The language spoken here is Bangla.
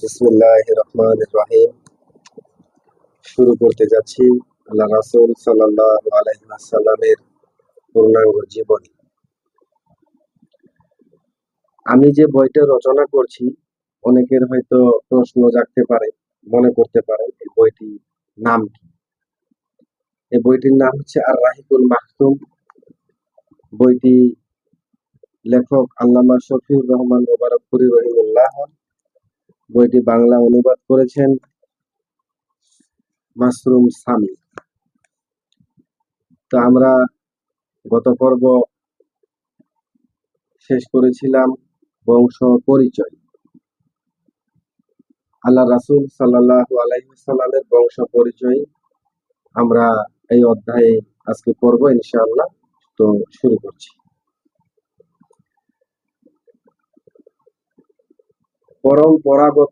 বিসমিল্লাহির রহমানির রহিম। শুরু করতে যাচ্ছি আল্লাহ রাসূল সাল্লাল্লাহু আলাইহি ওয়াসাল্লামের পূর্ণাঙ্গ জীবনী। আমি যে বইটা রচনা করছি, অনেকের হয়তো প্রশ্ন জাগতে পারে, মনে করতে পারে এই বইটির নাম কি। এই বইটির নাম হচ্ছে আর রাহিকুল মাকতুম। বইটি লেখক আল্লামা শফিউর রহমান মোবারকপুরী রহিমাহুল্লাহ। বইটি বাংলা অনুবাদ করেছেন মাসরুম সামি। তো আমরা গত পর্ব শেষ করেছিলাম বংশ পরিচয়। আল্লাহ রাসূল সাল্লাল্লাহু আলাইহি ওয়াসাল্লামের বংশ পরিচয় আমরা এই অধ্যায়ে আজকে পড়ব ইনশাআল্লাহ। তো শুরু করছি। পরম্পরাগত